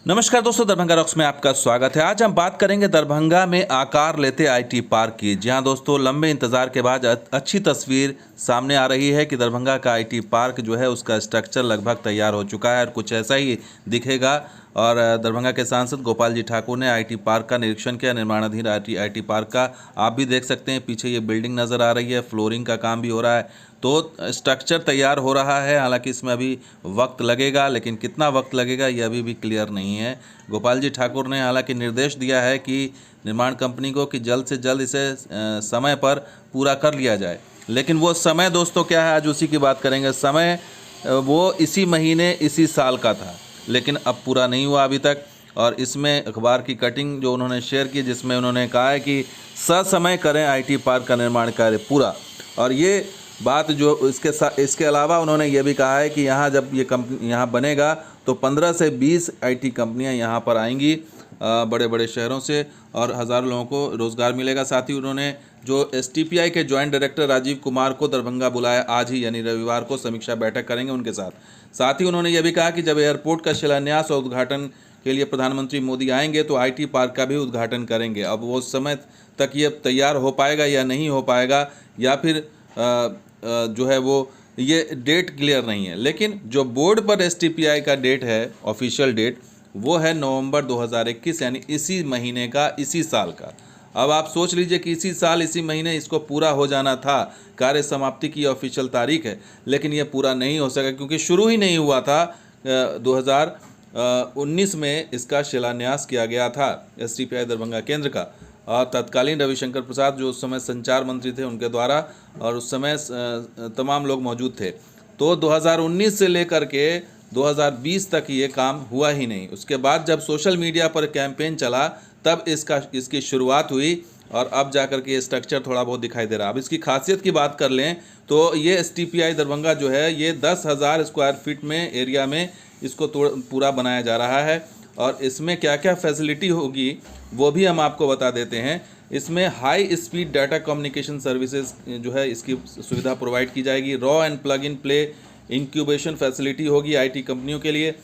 नमस्कार दोस्तों, दरभंगा रॉक्स में आपका स्वागत है। आज हम बात करेंगे दरभंगा में आकार लेते आईटी पार्क की। जी हां दोस्तों, लंबे इंतजार के बाद अच्छी तस्वीर सामने आ रही है कि दरभंगा का आईटी पार्क जो है उसका स्ट्रक्चर लगभग तैयार हो चुका है और कुछ ऐसा ही दिखेगा। और दरभंगा के सांसद गोपाल जी ठाकुर ने आईटी पार्क का निरीक्षण किया, निर्माणाधीन आईटी पार्क का। आप भी देख सकते हैं पीछे ये बिल्डिंग नज़र आ रही है, फ्लोरिंग का काम भी हो रहा है, तो स्ट्रक्चर तैयार हो रहा है। हालांकि इसमें अभी वक्त लगेगा, लेकिन कितना वक्त लगेगा ये अभी भी क्लियर नहीं है। गोपाल जी ठाकुर ने हालांकि निर्देश दिया है कि निर्माण कंपनी को कि जल्द से जल्द इसे समय पर पूरा कर लिया जाए। लेकिन वो समय दोस्तों क्या है, आज उसी की बात करेंगे। समय वो इसी महीने इसी साल का था, लेकिन अब पूरा नहीं हुआ अभी तक। और इसमें अखबार की कटिंग जो उन्होंने शेयर की, जिसमें उन्होंने कहा है कि ससमय करें आईटी पार्क का निर्माण कार्य पूरा। और ये बात जो इसके अलावा उन्होंने ये भी कहा है कि यहाँ जब ये कंपनी यहाँ बनेगा तो 15 से 20 आईटी कंपनियाँ यहाँ पर आएंगी बड़े बड़े शहरों से, और हज़ारों लोगों को रोज़गार मिलेगा। साथ ही उन्होंने जो एसटीपीआई के जॉइंट डायरेक्टर राजीव कुमार को दरभंगा बुलाया, आज ही यानी रविवार को समीक्षा बैठक करेंगे उनके साथ। साथ ही उन्होंने ये भी कहा कि जब एयरपोर्ट का शिलान्यास और उद्घाटन के लिए प्रधानमंत्री मोदी आएंगे तो आईटी पार्क का भी उद्घाटन करेंगे। अब वो समय तक ये तैयार हो पाएगा या नहीं हो पाएगा, या फिर जो है वो ये डेट क्लियर नहीं है। लेकिन जो बोर्ड पर एसटीपीआई का डेट है, ऑफिशियल डेट, वो है नवंबर 2021, यानी इसी महीने का, इसी साल का। अब आप सोच लीजिए कि इसी साल इसी महीने इसको पूरा हो जाना था, कार्य समाप्ति की ऑफिशियल तारीख है, लेकिन ये पूरा नहीं हो सका क्योंकि शुरू ही नहीं हुआ था। 2019 में इसका शिलान्यास किया गया था एसटीपीआई दरभंगा केंद्र का, और तत्कालीन रविशंकर प्रसाद जो उस समय संचार मंत्री थे उनके द्वारा, और उस समय तमाम लोग मौजूद थे। तो 2019 से लेकर के 2020 तक ये काम हुआ ही नहीं। उसके बाद जब सोशल मीडिया पर कैंपेन चला तब इसकी शुरुआत हुई, और अब जाकर के ये स्ट्रक्चर थोड़ा बहुत दिखाई दे रहा है। अब इसकी खासियत की बात कर लें तो ये एसटीपीआई दरभंगा जो है ये 10,000 स्क्वायर फीट में एरिया में इसको पूरा बनाया जा रहा है। और इसमें क्या क्या फैसिलिटी होगी वो भी हम आपको बता देते हैं। इसमें high speed data communication services जो है इसकी सुविधा प्रोवाइड की जाएगी। Raw and plug in play incubation facility होगी आईटी कंपनियों के लिए।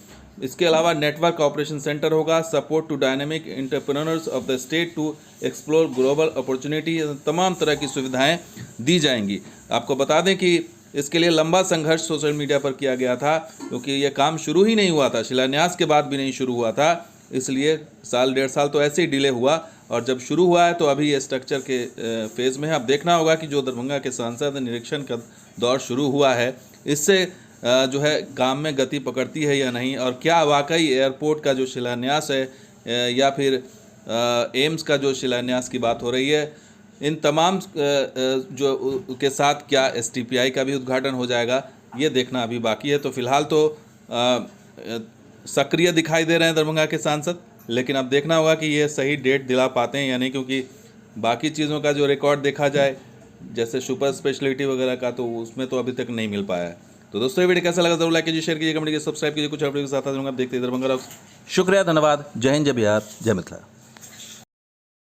इसके अलावा नेटवर्क ऑपरेशन सेंटर होगा, support to dynamic entrepreneurs of the state to explore global opportunity, तमाम तरह की सुविधाएं दी जाएंगी। आपको बता दें कि इसके लिए लंबा संघर्ष सोशल मीडिया पर किया गया था, क्योंकि ये काम शुरू ही नहीं हुआ था, शिलान्यास के बाद भी नहीं शुरू हुआ था, इसलिए साल डेढ़ साल तो ऐसे ही डिले हुआ। और जब शुरू हुआ है तो अभी ये स्ट्रक्चर के फेज़ में है। अब देखना होगा कि जो दरभंगा के सांसद निरीक्षण का दौर शुरू हुआ है, इससे जो है काम में गति पकड़ती है या नहीं, और क्या वाकई एयरपोर्ट का जो शिलान्यास है या फिर एम्स का जो शिलान्यास की बात हो रही है, इन तमाम जो के साथ क्या एसटीपीआई का भी उद्घाटन हो जाएगा, ये देखना अभी बाकी है। तो फिलहाल तो सक्रिय दिखाई दे रहे हैं दरभंगा के सांसद, लेकिन अब देखना होगा कि ये सही डेट दिला पाते हैं या नहीं, क्योंकि बाकी चीज़ों का जो रिकॉर्ड देखा जाए जैसे सुपर स्पेशलिटी वगैरह का, तो उसमें तो अभी तक नहीं मिल पाया है। तो दोस्तों ये वीडियो कैसा लगा जरूर लाइक कीजिए, शेयर कीजिए, कमेंट कीजिए, सब्सक्राइब कीजिए। कुछ अपडेट के साथ आप देखते हैं दरभंगा रॉक्स। शुक्रिया, धन्यवाद। जय हिंद, जय बिहार, जय मिथिला।